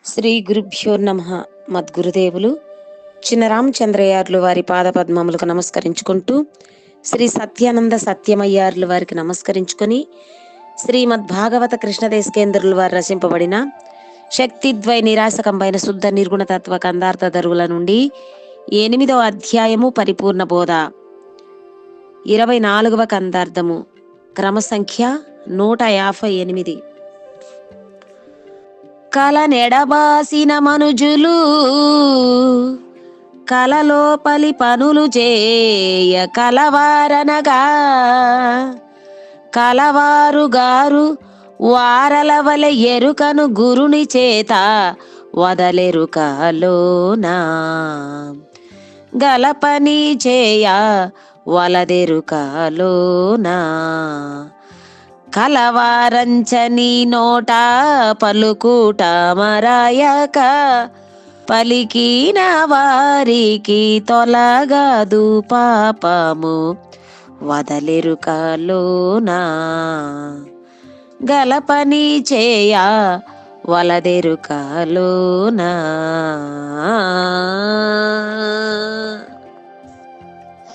శ్రీ గురుభ్యో నమః. మద్గురుదేవులు చిన్నరామచంద్రయ్యార్లు వారి పాదపద్మములకు నమస్కరించుకుంటూ, శ్రీ సత్యానంద సత్యమయ్యార్లు వారికి నమస్కరించుకొని, శ్రీమద్ భాగవత కృష్ణదేశకేంద్రుల వారు రచింపబడిన శక్తిద్వయ నిరాశకంపైన శుద్ధ నిర్గుణ తత్వ కందార్థ దరువుల నుండి 8వ అధ్యాయము పరిపూర్ణ బోధ, 24వ కందార్థము, క్రమ సంఖ్య 158. కల నెడబాసిన మనుజులు కలలోపలి పనులు చేయ కలవారనగా, కలవారుగారు వారల వలె ఎరుకను గురుని చేత వదలెరుకలోనా, గలపని చేయ వలదెరుకలోనా, కలవారంచని నోట పలుకుట మరాయక, పలికిన వారికి తొలగదు పాపము వదలెరుకలోనా, గలపని చేయ వలదెరుకలోనా.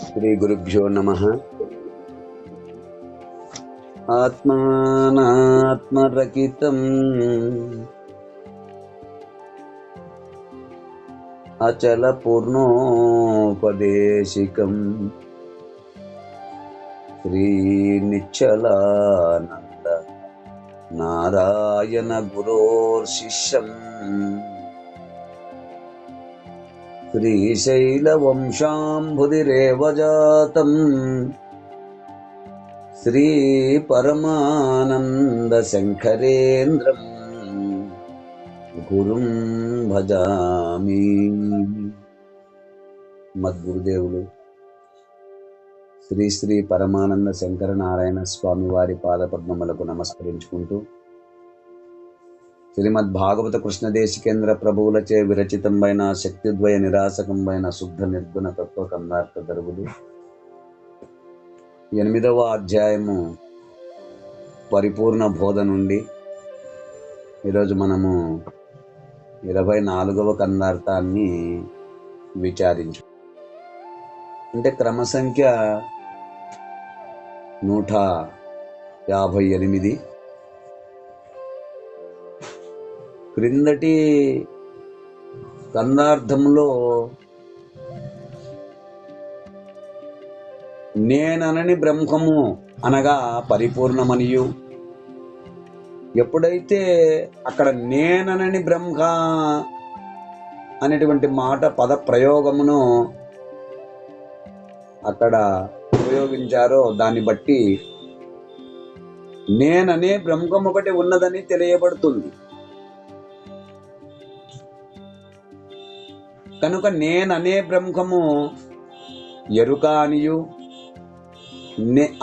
శ్రీ గురుభ్యో నమః. ఆత్మానాత్మరకితం అచల పూర్ణోపదేశికం శ్రీ నిశ్చలానంద నారాయణ గురోర్శిష్యం శ్రీశైల వంశాంబుధిరేవ జాతం శ్రీ పరమానంద శంకరేంద్రం గురుం భజామి. మద్గురుదేవులు శ్రీ శ్రీ పరమానంద శంకర నారాయణ స్వామి వారి పాదపద్మములకు నమస్కరించుకుంటూ, శ్రీమద్ భాగవత కృష్ణదేశికేంద్ర ప్రభువులచే విరచితంబైన శక్తిద్వయ నిరాశకంబైన శుద్ధ నిర్గుణ తత్వ కందార్థ దరువులు 8వ అధ్యాయము పరిపూర్ణ బోధ నుండి ఈరోజు మనము 24వ కందార్థాన్ని విచారించు. అంటే క్రమ సంఖ్య 158. క్రిందటి కందార్థంలో నేననని బ్రహ్మము అనగా పరిపూర్ణమనియు, ఎప్పుడైతే అక్కడ నేననని బ్రహ్మ అనేటువంటి మాట పద ప్రయోగమును అక్కడ ఉపయోగించారో దాన్ని బట్టి నేననే బ్రహ్మం ఒకటి ఉన్నదని తెలియబడుతుంది. కనుక నేననే బ్రహ్మము ఎరుక అనియు,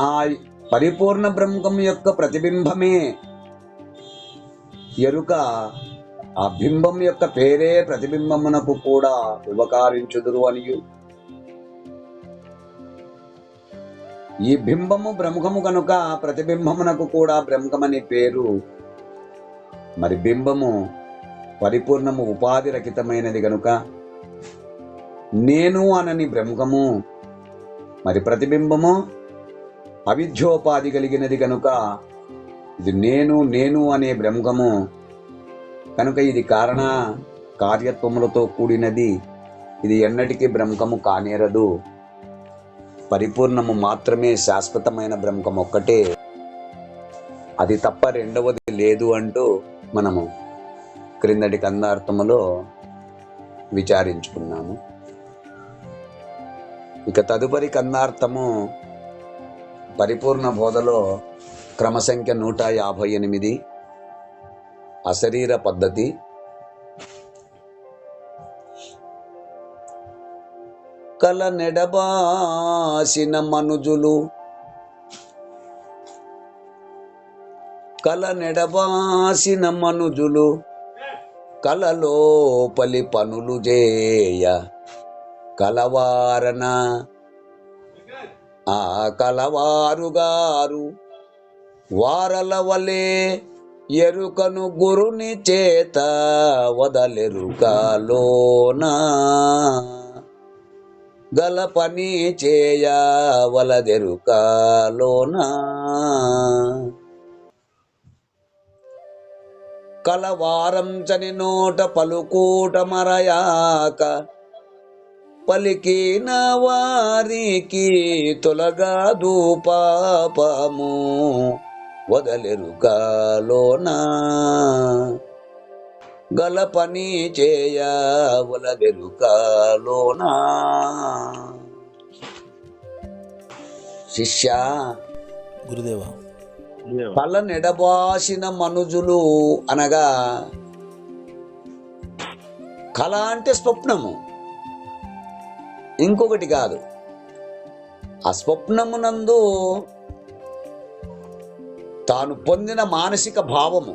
ఆ పరిపూర్ణ బ్రహ్మం యొక్క ప్రతిబింబమే ఎరుక, ఆ బింబం యొక్క పేరే ప్రతిబింబమునకు కూడా ఉపకారించుదురు అనియు, ఈ బింబము బ్రహ్మము కనుక ప్రతిబింబమునకు కూడా బ్రహ్మమని పేరు. మరి బింబము పరిపూర్ణము ఉపాధి రహితమైనది కనుక నేను అనని బ్రహ్మము, మరి ప్రతిబింబము అవిద్యోపాధి కలిగినది కనుక ఇది నేను నేను అనే బ్రహ్మము కనుక ఇది కారణ కార్యత్వములతో కూడినది. ఇది ఎన్నటికీ బ్రహ్మము కానేరదు. పరిపూర్ణము మాత్రమే శాశ్వతమైన బ్రహ్మం ఒక్కటే, అది తప్ప రెండవది లేదు అంటూ మనము క్రిందటి కందార్థములో విచారించుకున్నాము. ఇక తదుపరి కందార్థము పరిపూర్ణ బోధలో క్రమ సంఖ్య 158, అశరీర పద్ధతి. కల నెడబాసిన మనుజులు కలలోపలి పనులు చేయ కలవారన, ఆ కలవారుగారు వారల వలె ఎరుకను గురుని చేత వదలెరుకలోనా గల పని చేయవలదెరుకలోనా కలవారంచని నోట పలుకూట మరయాక పలికిన వారికి తొలగాదు పాపము వదలెరుకలోనా గల పని చేయవలదెరుకలోనా. శిష్య, గురుదేవ, కల నెడబాసిన మనుజులు అనగా కళ అంటే స్వప్నము, ఇంకొకటి కాదు. ఆ స్వప్నమునందు తాను పొందిన మానసిక భావము,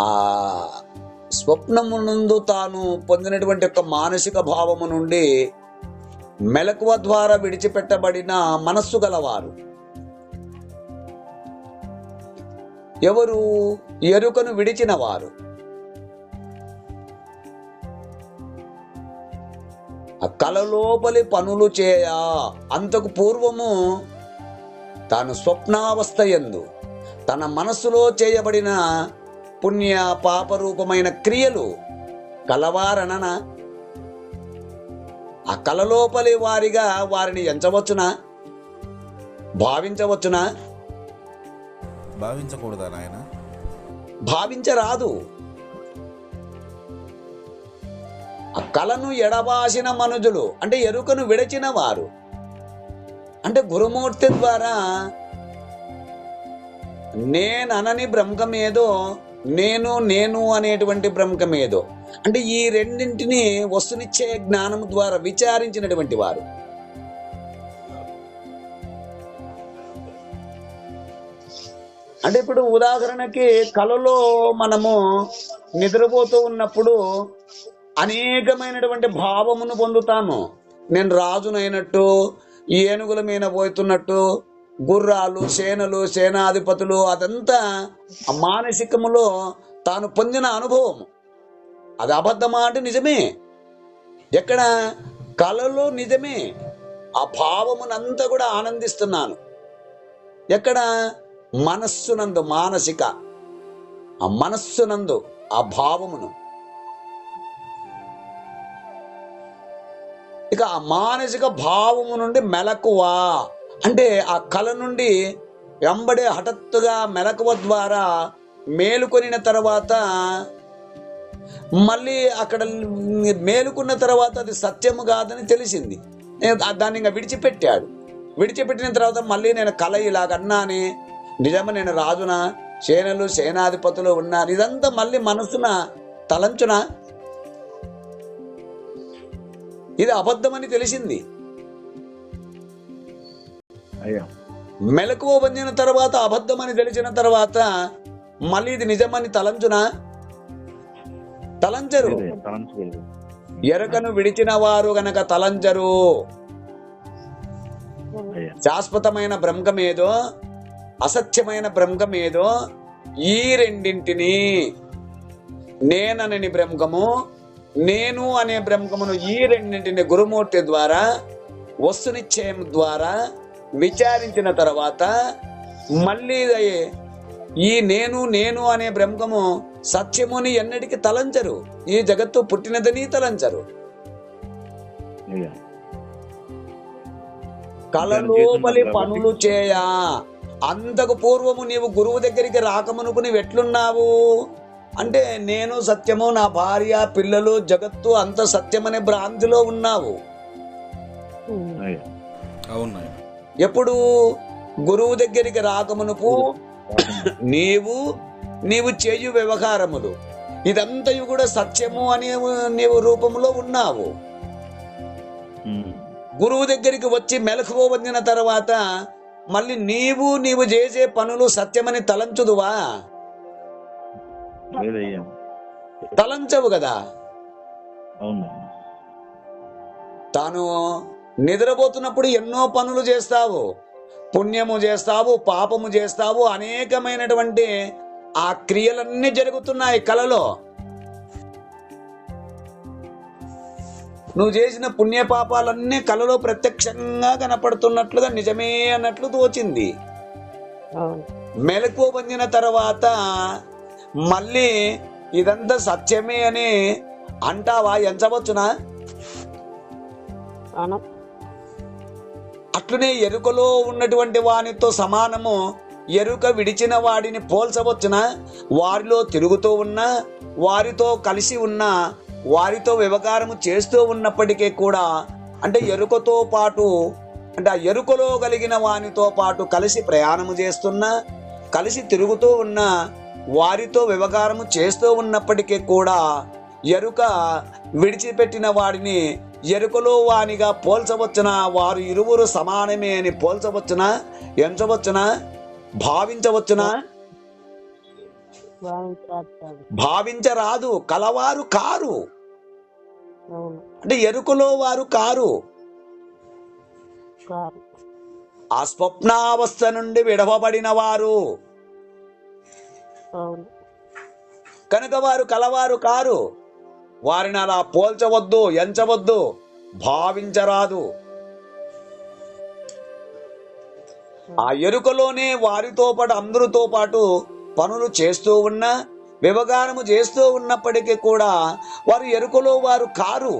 ఆ స్వప్నమునందు తాను పొందినటువంటి యొక్క మానసిక భావము నుండి మెలకువ ద్వారా విడిచిపెట్టబడిన మనస్సు గలవారు ఎవరు? ఎరుకను విడిచిన వారు. ఆ కలలోపలి పనులు చేయ అంతకు పూర్వము తాను స్వప్నావస్థ యందు తన మనస్సులో చేయబడిన పుణ్య పాపరూపమైన క్రియలు కలవారనన ఆ కలలోపలి వారిగా వారిని ఎంచవచ్చునా? భావించవచ్చునా? భావించకూడదా నాయన? భావించరాదు. ఆ కలను ఎడబాసిన మనుజులు అంటే ఎరుకను విడచిన వారు, అంటే గురుమూర్తి ద్వారా నేననని బ్రహ్మమేదో, నేను నేను అనేటువంటి బ్రహ్మమేదో, అంటే ఈ రెండింటిని వస్తునిచ్చే జ్ఞానం ద్వారా విచారించినటువంటి వారు. అంటే ఇప్పుడు ఉదాహరణకి కలలో మనము నిద్రపోతూ ఉన్నప్పుడు అనేకమైనటువంటి భావమును పొందుతాము. నేను రాజునైనట్టు, ఏనుగుల మీద పోతున్నట్టు, గుర్రాలు, సేనలు, సేనాధిపతులు, అదంతా మానసికములో తాను పొందిన అనుభవం. అది అబద్ధమా అంటే నిజమే. ఎక్కడ? కలలో నిజమే. ఆ భావమునంతా కూడా ఆనందిస్తున్నాను. ఎక్కడ? మనస్సునందు, మానసిక ఆ మనస్సునందు ఆ భావమును. ఇక ఆ మానసిక భావము నుండి మెలకువ అంటే ఆ కళ నుండి వెంబడే హఠాత్తుగా మెలకువ ద్వారా మేలుకొనిన తర్వాత మళ్ళీ అక్కడ మేలుకున్న తర్వాత అది సత్యము కాదని తెలిసింది. దాన్ని ఇంకా విడిచిపెట్టాడు. విడిచిపెట్టిన తర్వాత మళ్ళీ నేను కళ ఇలాగన్నాని, నిజమా నేను రాజున, సేనలు సేనాధిపతులు ఉన్నారు, ఇదంతా మళ్ళీ మనసున తలంచున, ఇది అబద్ధమని తెలిసింది. మెలకువ పొందిన తర్వాత అబద్ధమని తెలిసిన తర్వాత మళ్ళీ ఇది నిజమని తలంచునా? తలంచరు. ఎరకను విడిచిన వారు గనక తలంచరు. శాశ్వతమైన బ్రహ్మమేదో, అసత్యమైన బ్రహ్మమేదో, ఈ రెండింటిని, నేనని బ్రహ్మము, నేను అనే బ్రహ్మమును, ఈ రెండింటిని గురుమూర్తి ద్వారా వస్తునిశ్చయం ద్వారా విచారించిన తర్వాత మళ్ళీ ఈ నేను నేను అనే బ్రహ్మము సత్యముని ఎన్నటికి తలంచరు. ఈ జగత్తు పుట్టినదని తలంచరు. కలలోపలి పనులు చేయ అంతకు పూర్వము నీవు గురువు దగ్గరికి రాకమునుకు నీవు ఎట్లున్నావు అంటే, నేను సత్యము, నా భార్య, పిల్లలు, జగత్తు అంత సత్యమనే భ్రాంతిలో ఉన్నావు. ఎప్పుడు? గురువు దగ్గరికి రాకమునుపు నీవు చేయు వ్యవహారములు ఇదంతయు కూడా సత్యము అనే నీవు రూపంలో ఉన్నావు. గురువు దగ్గరికి వచ్చి మెలకువ పొందిన తర్వాత మళ్ళీ నీవు చేసే పనులు సత్యమని తలంచుదువా? తలంచవు కదా. తాను నిద్రపోతున్నప్పుడు ఎన్నో పనులు చేస్తావు. పుణ్యము చేస్తావు, పాపము చేస్తావు, అనేకమైనటువంటి ఆ క్రియలన్నీ జరుగుతున్నాయి కలలో. నువ్వు చేసిన పుణ్యపాపాలన్నీ కలలో ప్రత్యక్షంగా కనపడుతున్నట్లుగా నిజమే అన్నట్లు తోచింది. మెలకువ పొందిన తర్వాత మళ్ళీ ఇదంతా సత్యమే అని అంటావా? ఎంచవచ్చునా? అట్లనే ఎరుకలో ఉన్నటువంటి వానితో సమానము ఎరుక విడిచిన వాడిని పోల్చవచ్చునా? వారిలో తిరుగుతూ ఉన్నా, వారితో కలిసి ఉన్నా, వారితో వ్యవహారము చేస్తూ ఉన్నప్పటికీ కూడా, అంటే ఎరుకతో పాటు, అంటే ఆ ఎరుకలో కలిగిన వానితో పాటు కలిసి ప్రయాణము చేస్తున్నా, కలిసి తిరుగుతూ ఉన్నా, వారితో వ్యవహారము చేస్తూ ఉన్నప్పటికీ కూడా ఎరుక విడిచిపెట్టిన వాడిని ఎరుకలో వానిగా పోల్చవచ్చునా? వారు ఇరువురు సమానమే అని పోల్చవచ్చునా? ఎంచవచ్చునా? భావించవచ్చునా? భావించరాదు. కలవారు కారు, అంటే ఎరుకలో వారు కారు. ఆ స్వప్నావస్థ నుండి విడవబడిన వారు కనుక వారు కలవారు కారు. వారిని అలా పోల్చవద్దు, ఎంచవద్దు, భావించరాదు. ఆ ఎరుకలోనే వారితో పాటు అందరితో పాటు పనులు చేస్తూ ఉన్నా, వ్యవహారము చేస్తూ ఉన్నప్పటికీ కూడా వారు ఎరుకలో వారు కారు.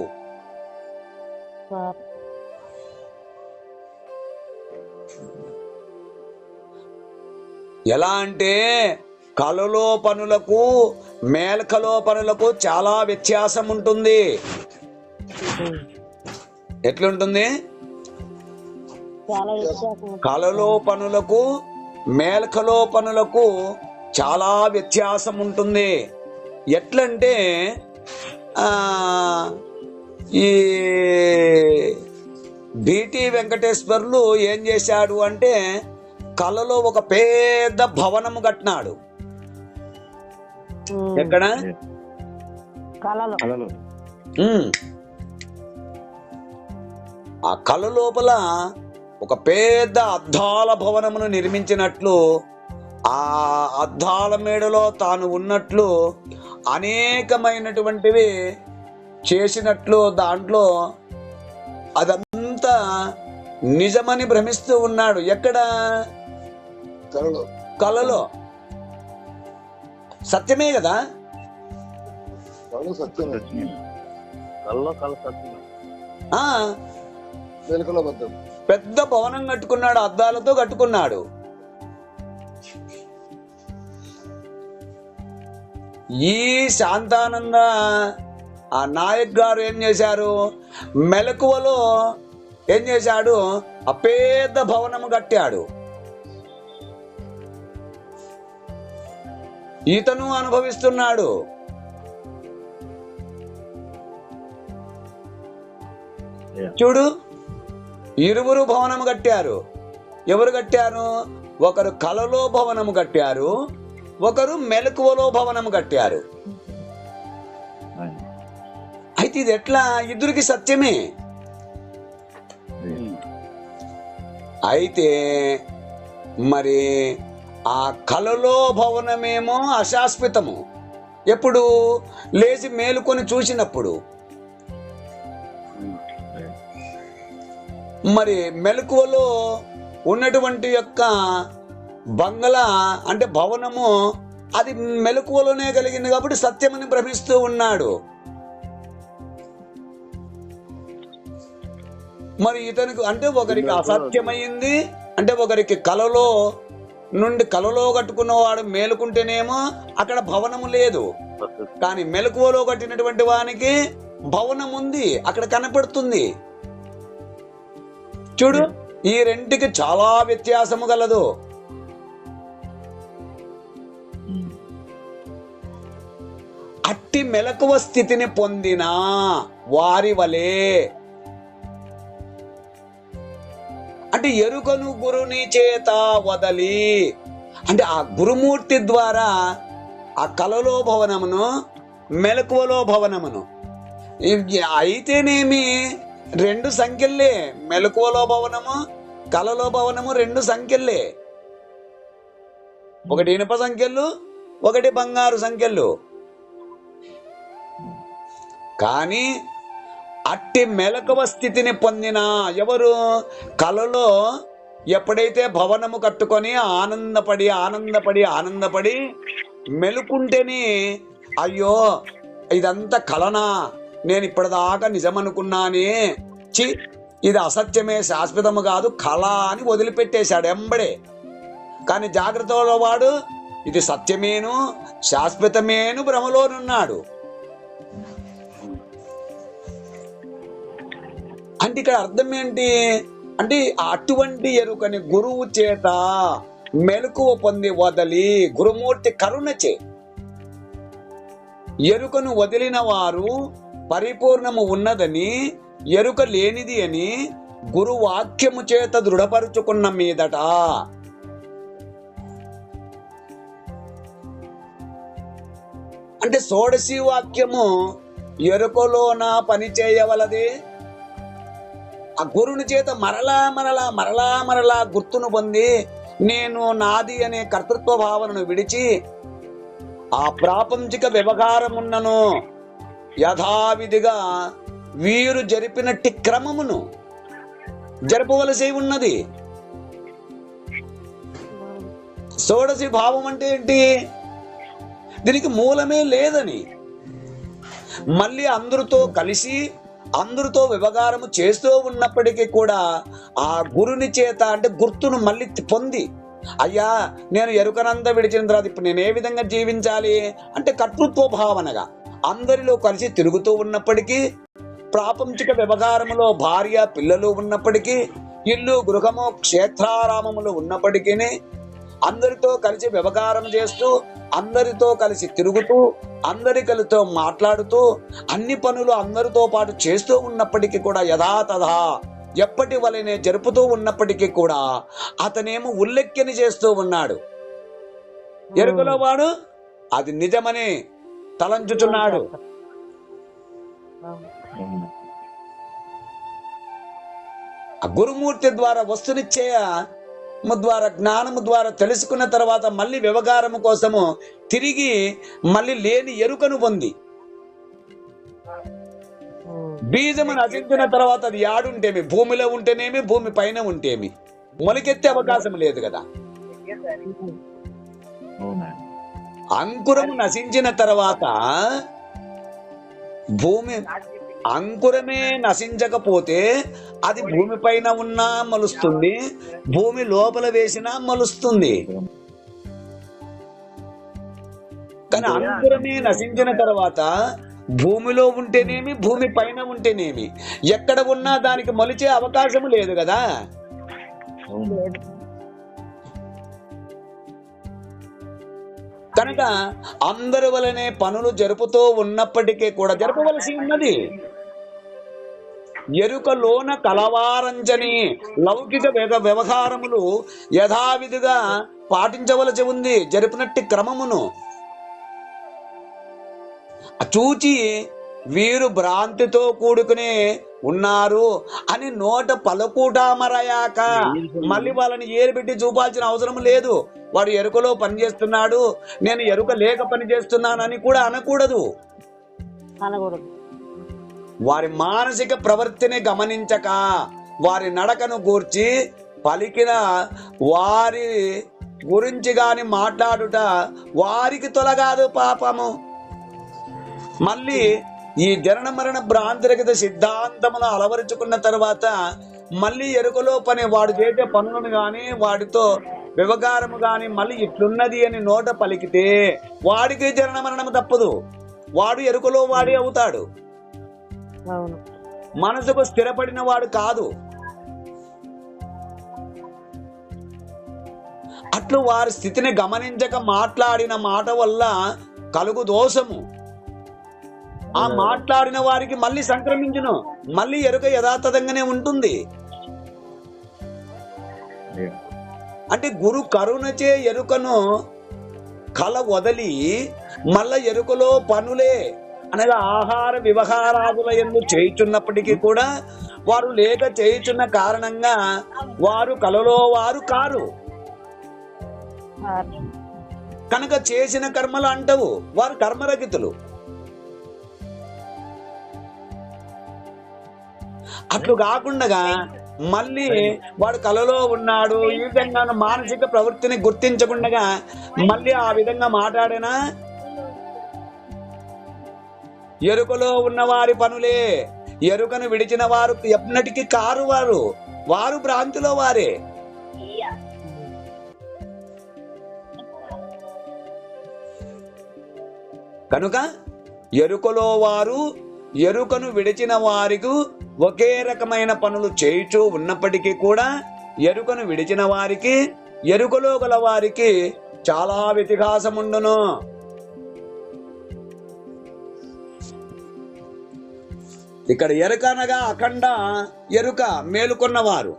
ఎలా అంటే కలలో పనులకు మేల్కలో పనులకు చాలా వ్యత్యాసం ఉంటుంది. ఎట్లుంటుంది? కలలో పనులకు మేల్కలో పనులకు చాలా వ్యత్యాసం ఉంటుంది. ఎట్లంటే ఈ బిటి వెంకటేశ్వర్లు ఏం చేశాడు అంటే కలలో ఒక పెద్ద భవనము కట్టినాడు. ఎక్కడ? ఆ కళ లోపల ఒక పెద్ద అద్దాల భవనమును నిర్మించినట్లు, ఆ అద్దాల మేడలో తాను ఉన్నట్లు, అనేకమైనటువంటివి చేసినట్లు, దాంట్లో అదంతా నిజమని భ్రమిస్తూ ఉన్నాడు. ఎక్కడ? కలలో. సత్యమే కదా? పెద్ద భవనం కట్టుకున్నాడు, అద్దాలతో కట్టుకున్నాడు. ఈ శాంతానంద ఆ నాయక్ గారు ఏం చేశారు? మెలకువలో ఏం చేశాడు? ఆ పెద్ద భవనము కట్టాడు. ఈతను అనుభవిస్తున్నాడు. చూడు, ఇరువురు భవనము కట్టారు. ఎవరు కట్టారు? ఒకరు కలలో భవనము కట్టారు, ఒకరు మెలకువలో భవనము కట్టారు. అయితే ఇది ఎట్లా? ఇద్దరికి సత్యమే. అయితే మరి ఆ కలలో భవనమేమో అశాశ్వతము. ఎప్పుడు? లేచి మేలుకొని చూసినప్పుడు. మరి మెలకువలో ఉన్నటువంటి యొక్క బంగళా అంటే భవనము అది మెలకువలోనే కలిగింది కాబట్టి సత్యమని భ్రమిస్తూ ఉన్నాడు. మరి ఇతనికి అంటే ఒకరికి అసత్యమైంది, అంటే ఒకరికి కలలో నుండి కలలో కట్టుకున్నవాడు మేలుకుంటేనేమో అక్కడ భవనము లేదు, కానీ మెలకువలో కట్టినటువంటి వానికి భవనం ఉంది, అక్కడ కనపడుతుంది. చూడు, ఈ రెంటికి చాలా వ్యత్యాసము గలదు. అట్టి మెలకువ స్థితిని పొందిన వారి వలె, అంటే ఎరుకను గురుని చేత వదలి, అంటే ఆ గురుమూర్తి ద్వారా ఆ కలలో భవనమును మెలకువలో భవనమును అయితేనేమి రెండు సంఖ్యలే, మెలకువలో భవనము కలలో భవనము రెండు సంఖ్యలే, ఒకటి ఇనుప సంఖ్యలు, ఒకటి బంగారు సంఖ్యలు. కానీ అట్టి మెలకువ స్థితిని పొందిన ఎవరు? కలలో ఎప్పుడైతే భవనము కట్టుకొని ఆనందపడి ఆనందపడి ఆనందపడి మెలుకుంటేనే అయ్యో ఇదంతా కలనా, నేను ఇప్పటిదాకా నిజమనుకున్నానే, చి ఇది అసత్యమే, శాశ్వతము కాదు, కళ అని వదిలిపెట్టేశాడు ఎంబడే. కానీ జాగ్రత్తలో వాడు ఇది సత్యమేను శాశ్వతమేను భ్రమలోనున్నాడు. అంటే ఇక్కడ అర్థం ఏంటి అంటే, అటువంటి ఎరుకని గురువు చేత మెలకువ పొంది వదలి, గురుమూర్తి కరుణచే ఎరుకను వదిలిన వారు పరిపూర్ణము ఉన్నదని, ఎరుక లేనిది అని గురువాక్యము చేత దృఢపరుచుకున్న మీదట అంటే షోడశి వాక్యము ఎరుకలోన పని చేయవలది. ఆ గురుని చేత మరలా మరలా మరలా మరలా గుర్తును పొంది నేను నాది అనే కర్తృత్వ భావనను విడిచి ఆ ప్రాపంచిక వ్యవహారమున్నను యథావిధిగా వీరు జరిపినట్టి క్రమమును జరపవలసి ఉన్నది. షోడశి భావం అంటే ఏంటి? దీనికి మూలమే లేదని, మళ్ళీ అందరితో కలిసి అందరితో వ్యవహారము చేస్తూ ఉన్నప్పటికీ కూడా ఆ గురుని చేత అంటే గుర్తును మళ్ళీ పొంది, అయ్యా నేను ఎరుకనంతా విడిచిన తర్వాత ఇప్పుడు నేను ఏ విధంగా జీవించాలి అంటే కర్తృత్వ భావనగా అందరిలో కలిసి తిరుగుతూ ఉన్నప్పటికీ, ప్రాపంచిక వ్యవహారములో భార్య పిల్లలు ఉన్నప్పటికీ, ఇల్లు గృహము క్షేత్రారామములు ఉన్నప్పటికీ అందరితో కలిసి వ్యవహారం చేస్తూ, అందరితో కలిసి తిరుగుతూ, అందరికలతో మాట్లాడుతూ, అన్ని పనులు అందరితో పాటు చేస్తూ ఉన్నప్పటికీ కూడా యథాతథా ఎప్పటి వలనే జరుపుతూ ఉన్నప్పటికీ కూడా అతనేమో ఉల్లెఖ్యని చేస్తూ ఉన్నాడు. ఎరుకలో వాడు అది నిజమని తలంచుచున్నాడు. ఆ గురుమూర్తి ద్వారా వస్తునిచ్చేయ ద్వారా జ్ఞానము ద్వారా తెలుసుకున్న తర్వాత మళ్ళీ వ్యవహారము కోసము తిరిగి మళ్ళీ లేని ఎరుకను పొంది, బీజము నశించిన తర్వాత అది యాడుంటేమి, భూమిలో ఉంటేనేమి భూమి పైన ఉంటేమి మొలకెత్తే అవకాశం లేదు కదా. అంకురము నశించిన తర్వాత భూమి అంకురమే నశించకపోతే అది భూమి పైన ఉన్నా మొలుస్తుంది, భూమి లోపల వేసినా మొలుస్తుంది. కానీ అంకురమే నశించిన తర్వాత భూమిలో ఉంటేనేమి భూమి పైన ఉంటేనేమి ఎక్కడ ఉన్నా దానికి మొలిచే అవకాశం లేదు కదా. కనుక అందరి వలనే పనులు జరుపుతూ ఉన్నప్పటికీ కూడా జరపవలసి ఉన్నది. ఎరుకలోన కలవారంజని లౌకిక వ్యవహారములు యథావిధిగా పాటించవలసి ఉంది. జరిపినట్టి క్రమమును చూచి వీరు భ్రాంతితో కూడుకునే ఉన్నారు అని నోట పలుకుటామరయాక మళ్ళీ వాళ్ళని ఏరిపెట్టి చూపాల్సిన అవసరం లేదు. వాడు ఎరుకలో పని చేస్తున్నాడు, నేను ఎరుక లేక పని చేస్తున్నానని కూడా అనకూడదు. వారి మానసిక ప్రవృత్తిని గమనించక వారి నడకను గూర్చి పలికిన వారి గురించి గాని మాట్లాడుట వారికి తొలగాదు పాపము. మళ్ళీ ఈ జనన మరణ భ్రాంతిరహిత సిద్ధాంతమును అలవరుచుకున్న తర్వాత మళ్ళీ ఎరుకలో పని వాడు చేసే పనులను గాని వాడితో వ్యవహారము గాని మళ్ళీ ఇట్లున్నది అని నోట పలికితే వాడికి జనన మరణము తప్పదు, వాడు ఎరుకలో వాడే అవుతాడు. మనసుకు స్థిరపడిన వాడు కాదు. అట్లు వారి స్థితిని గమనించక మాట్లాడిన మాట వల్ల కలుగు దోషము. ఆ మాట్లాడిన వారికి మళ్ళీ సంక్రమించును, మళ్ళీ ఎరుక యథాతథంగానే ఉంటుంది. అంటే గురు కరుణచే ఎరుకను కల వదలి మళ్ళా ఎరుకలో పనులే అనగా ఆహార వ్యవహారాదుల యందు చేయుచున్నప్పటికీ కూడా వారు లేక చేయుచున్న కారణంగా వారు కలలో వారు కారు. కనుక చేసిన కర్మలు అంటవు, వారు కర్మరహితులు. అట్లు కాకుండా మళ్ళీ వాడు కలలో ఉన్నాడు ఈ విధంగా మానసిక ప్రవృత్తిని గుర్తించకుండా మళ్ళీ ఆ విధంగా మాట్లాడేనా? ఎరుకలో ఉన్న వారి పనులే, ఎరుకను విడిచిన వారు ఎప్పటికీ కారు. వారు భ్రాంతిలో వారే. కనుక ఎరుకలో వారు ఎరుకను విడిచిన వారికి ఒకే రకమైన పనులు చేయుచూ ఉన్నప్పటికీ కూడా ఎరుకను విడిచిన వారికి ఎరుకలో గల వారికి చాలా వ్యత్యాసముండును. ఇక్కడ ఎరుక అనగా అఖండ ఎరుక, మేలుకొన్నవారు.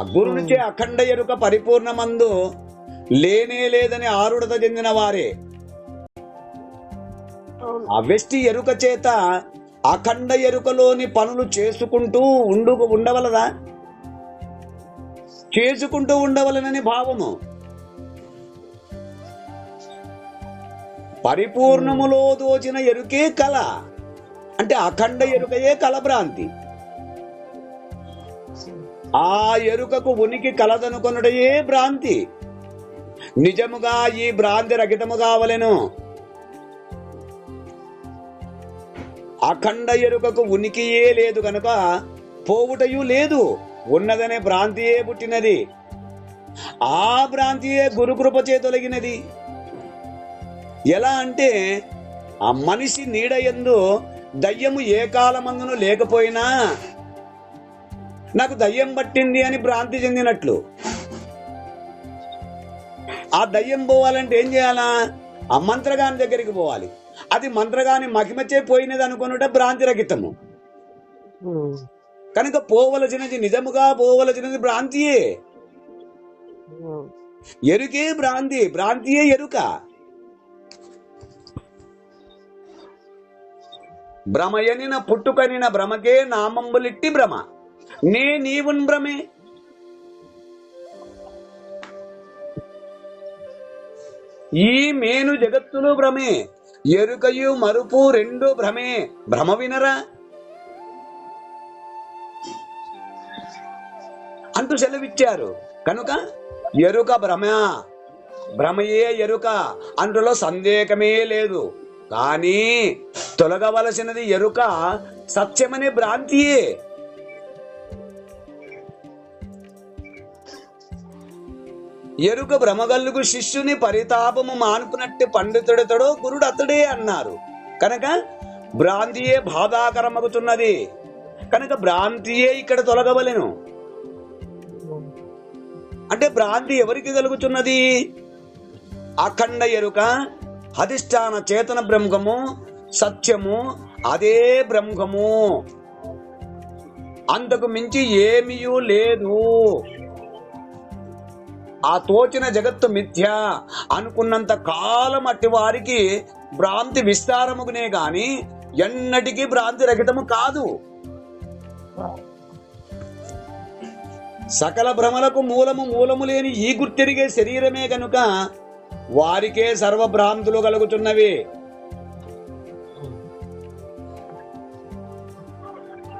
అగ్గురు నుంచే అఖండ ఎరుక పరిపూర్ణమందు లేనే లేదని ఆరుడత చెందిన వారే. ఆ వెష్టి ఎరుక చేత అఖండ ఎరుకలోని పనులు చేసుకుంటూ ఉండవలదా? చేసుకుంటూ ఉండవలనని భావము. పరిపూర్ణములో దోచిన ఎరుకే కళ, అంటే అఖండ ఎరుకయే కలభ్రాంతి. ఆ ఎరుకకు ఉనికి కలదనుకొనుటయే భ్రాంతి. నిజముగా ఈ భ్రాంతి రహితము కావలెను. అఖండ ఎరుకకు ఉనికియే లేదు గనుక పోవుటయు లేదు, ఉన్నదనే భ్రాంతియే పుట్టినది. ఆ భ్రాంతియే గురుకృప చేతొలగినది. ఎలా అంటే ఆ మనిషి నీడయందు దయ్యము ఏ కాలమందును లేకపోయినా నాకు దయ్యం పట్టింది అని భ్రాంతి చెందినట్లు. ఆ దయ్యం పోవాలంటే ఏం చేయాలా? ఆ మంత్రగాని దగ్గరికి పోవాలి. అది మంత్రగాని మహిమచే పోయినది అనుకున్నట భ్రాంతి రహితము. కనుక పోవలసినది, నిజముగా పోవలసినది భ్రాంతియే. ఎరుకే భ్రాంతి, భ్రాంతియే ఎరుక. భ్రమయనిన పుట్టుకనిన భ్రమకే నామంబులిట్టి భ్రమ, నే నీవున్ భ్రమే. ఈ మేను జగత్తులు భ్రమే, ఎరుకయు మరుపు రెండు భ్రమే. భ్రమ వినరా అంటూ సెలవిచ్చారు. కనుక ఎరుక భ్రమ, భ్రమయే ఎరుక, అందులో సందేహమే లేదు. కానీ తొలగవలసినది ఎరుక, సత్యమనే భ్రాంతియే. ఎరుక భ్రమగల్లుగు శిష్యుని పరితాపము మానుకున్నట్టు పండితుడతడో గురుడు అతడే అన్నారు. కనుక భ్రాంతియే బాధాకరమగుతున్నది. కనుక భ్రాంతియే ఇక్కడ తొలగవలెను. అంటే భ్రాంతి ఎవరికి కలుగుతున్నది? అఖండ ఎరుక, అధిష్టాన చేతన బ్రహ్మము, సత్యము, అదే బ్రహ్మము. అంతకు మించి ఏమీయూ లేదు. ఆ తోచిన జగత్తు మిథ్య అనుకున్నంత కాలం అట్టి వారికి భ్రాంతి విస్తారముగునే గాని ఎన్నటికీ భ్రాంతి రహితము కాదు. సకల భ్రమలకు మూలము లేని ఈ గుర్తెరిగే శరీరమే గనుక వారికే సర్వభ్రాంతులు కలుగుతున్నవి.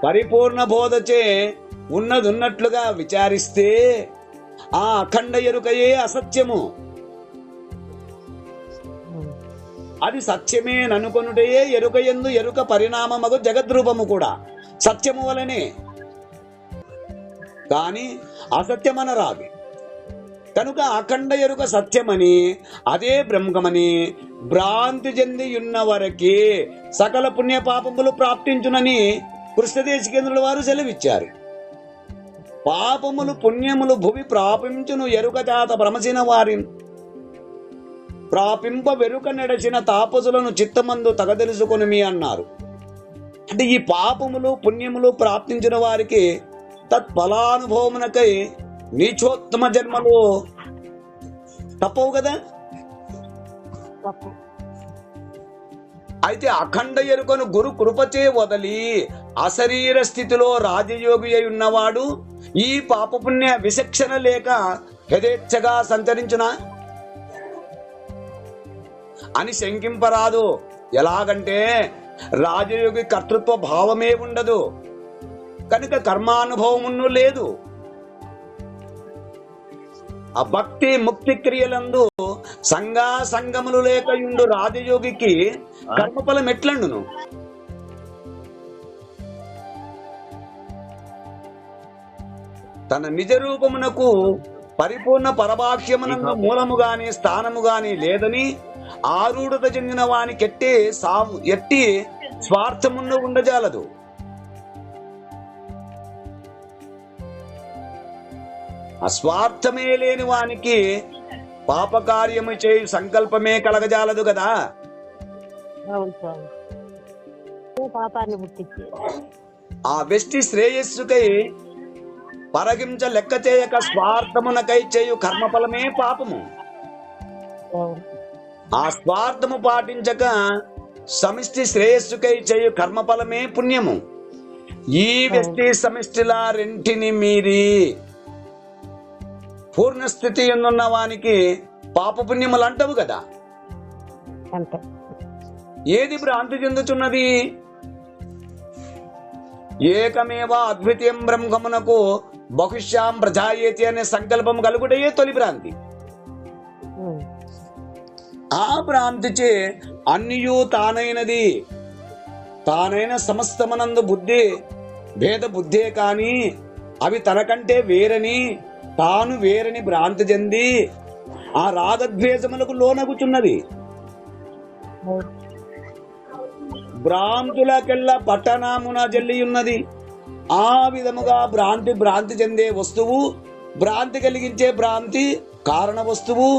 పరిపూర్ణ బోధచే ఉన్నదున్నట్లుగా విచారిస్తే ఆ అఖండ ఎరుకయే అసత్యము. అది సత్యమే ననుకొనుటయే ఎరుకయందు ఎరుక పరిణామమగు జగద్రూపము కూడా సత్యము వలనే, కాని అసత్యమనరాదు. కనుక అఖండ ఎరుక సత్యమని, అదే బ్రహ్మమని భ్రాంతి చెంది ఉన్న వరకే సకల పుణ్య పాపములు ప్రాప్తించునని కృష్ణదేశికేంద్రుల వారు సెలవిచ్చారు. పాపములు పుణ్యములు భువి ప్రాపించును ఎరుక చేత భ్రమసిన వారి ప్రాపింప వెరుక నడచిన తాపసులను చిత్తమందు తగదెలుసుకొని అన్నారు. అంటే ఈ పాపములు పుణ్యములు ప్రాప్తించిన వారికి తత్ఫలానుభవమునకై నీచోత్తమ జన్మలు తప్పవు కదా. అయితే అఖండ ఎరుకను గురు కృపచే వదలి అశరీర స్థితిలో రాజయోగి అయి ఉన్నవాడు ఈ పాపపుణ్య విచక్షణ లేక యథేచ్ఛగా సంచరించునా అని శంకింపరాదు. ఎలాగంటే రాజయోగి కర్తృత్వ భావమే ఉండదు కనుక కర్మానుభవమును లేదు. ఆ భక్తి ముక్తి క్రియలందు సంగా సంగములు లేకయుండు రాజయోగికి కర్మఫలం ఎట్లండును? తన నిజ రూపమునకు పరిపూర్ణ పరభాష్యమునందు మూలము గాని స్థానము గాని లేదని ఆరూఢత చెందిన వానికెట్టే ఎట్టి స్వార్థమును ఉండజాలదు. అస్వార్థమే లేని వానికి పాపకార్యము చేయు సంకల్పమే కలగజాలదు కదా. ఆ వ్యష్టి శ్రేయస్సుకై పరగించ లెక్క చేయక స్వార్థమునకై చేయు కర్మఫలమే పాపము. ఆ స్వార్థము పాటించక సమిష్టి శ్రేయస్సుకై చేయు కర్మఫలమే పుణ్యము. ఈ వ్యష్టి సమిష్టిలా రెంటిని మీరి పూర్ణస్థితి ఎందున్న వానికి పాపపుణ్యములు అంటవు కదా. ఏది భ్రాంతి చెందుచున్నది? ఏకమేవ అద్వితీయం బ్రహ్మమునకు బహుశ్యాం ప్రజాయేతి అనే సంకల్పం కలుగుటయే తొలి భ్రాంతి. ఆ భ్రాంతిచే అన్నియూ తానైనది తానైన సమస్తమనందు బుద్ధి భేద బుద్ధే కాని అవి తనకంటే వేరని తాను వేరని భ్రాంతి చెంది ఆ రాగద్వేషములకు లోనగుచున్నది. భ్రాంతులకెల్లా పట్టణమున జల్లియున్నది. ఆ విధముగా భ్రాంతి చెందే వస్తువు, భ్రాంతి కలిగించే భ్రాంతి కారణ వస్తువు,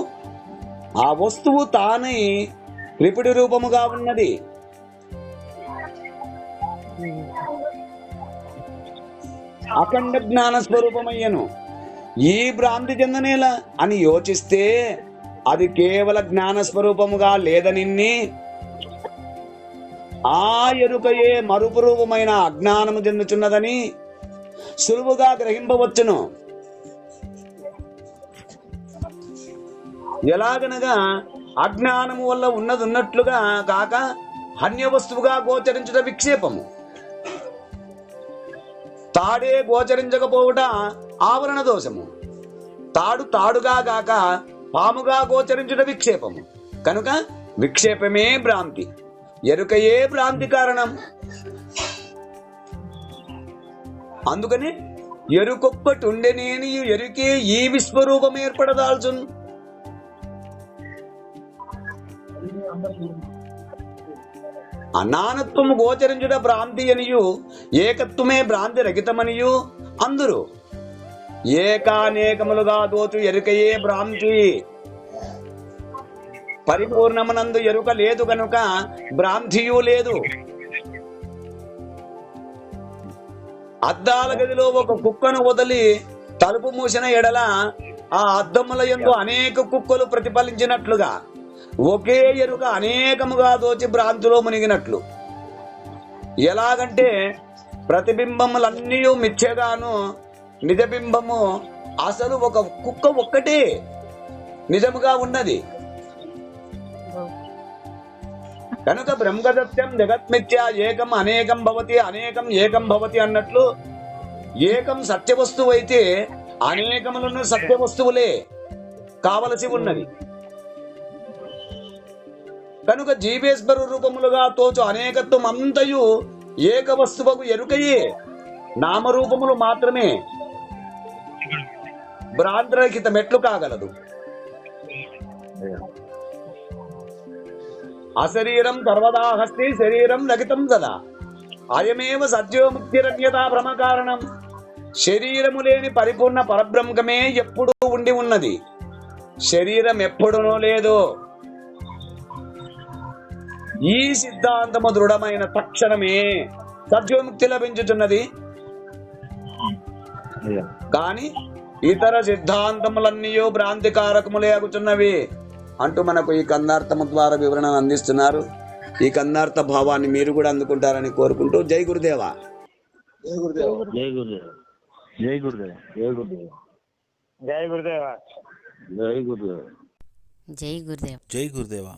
ఆ వస్తువు తానై త్రిపుడి రూపముగా ఉన్నది. అఖండ జ్ఞాన స్వరూపమయ్యను. ఈ భ్రాంతి చెందనేలా అని యోచిస్తే అది కేవల జ్ఞాన స్వరూపముగా లేదనిన్ని ఆ ఎరుకయే మరుపు రూపమైన అజ్ఞానము చెందుచున్నదని సులువుగా గ్రహింపవచ్చును. ఎలాగనగా అజ్ఞానము వల్ల ఉన్నది ఉన్నట్లుగా కాక అన్య వస్తువుగా గోచరించుట విక్షేపము. తాడే గోచరించకపోవుట ఆవరణ దోషము. తాడు తాడుగా గాక పాముగా గోచరించుట విక్షేపము. కనుక విక్షేపమే భ్రాంతి, ఎరుకయే భ్రాంతి కారణం. అందుకని ఎరుకొక్కటి ఉండేనేని ఎరుకే ఈ విశ్వరూపం ఏర్పడదాల్చును. అనానత్వము గోచరించుట భ్రాంతి అనియు ఏకత్వమే భ్రాంతి రహితమనియు అందరూ ఏకానేకములుగా దోచు ఎరుకయే భ్రాంతి. పరిపూర్ణమునందు ఎరుక లేదు కనుక భ్రాంతియు లేదు. అద్దాల గదిలో ఒక కుక్కను వదిలి తలుపు మూసిన ఎడల ఆ అద్దముల యందు అనేక కుక్కలు ప్రతిఫలించినట్లుగా ఒకే ఎరుక అనేకముగా దోచి భ్రాంతిలో మునిగినట్లు. ఎలాగంటే ప్రతిబింబములన్నీ మిథ్యగాను నిజబింబము అసలు ఒక కుక్క ఒక్కటే నిజముగా ఉన్నది. కనుక బ్రహ్మసత్యం జగత్మిథ్య ఏకం అనేకం భవతి అనేకం ఏకం భవతి అన్నట్లు ఏకం సత్యవస్తువు అయితే అనేకములను సత్యవస్తువులే కావలసి ఉన్నది. కనుక జీవేశ్వర రూపములుగా తోచు అనేకత్వం అంతయు ఏక వస్తువుకు ఎరుకయే, నామరూపములు మాత్రమే భ్రాంతిరహిత మెట్లు కాగలదు. అశరీరం సర్వదా హస్తి శరీరం రహితం సదా అయమేవ సత్యోముక్తిరన్యతా భ్రమ కారణం. శరీరము లేని పరిపూర్ణ పరబ్రహ్మమే ఎప్పుడూ ఉండి ఉన్నది, శరీరం ఎప్పుడూ లేదు. ఈ సిద్ధాంతము దృఢమైన తక్షణమే సత్యోముక్తి లభించుతున్నది. కాని ఇతర సిద్ధాంతములన్నీ భ్రాంతికారకములే అగుచున్నవి అంటూ మనకు ఈ కందార్థము ద్వారా వివరణ అందిస్తున్నారు. ఈ కన్నార్థ భావాన్ని మీరు కూడా అందుకుంటారని కోరుకుంటూ జై గురుదేవా. జై గురుదేవ. జై గురుదేవ. జై గురుదేవ. జై గురుదేవ. జై గురుదేవ. జై గురుదేవ. జై గురుదేవ్. జై గురుదేవా.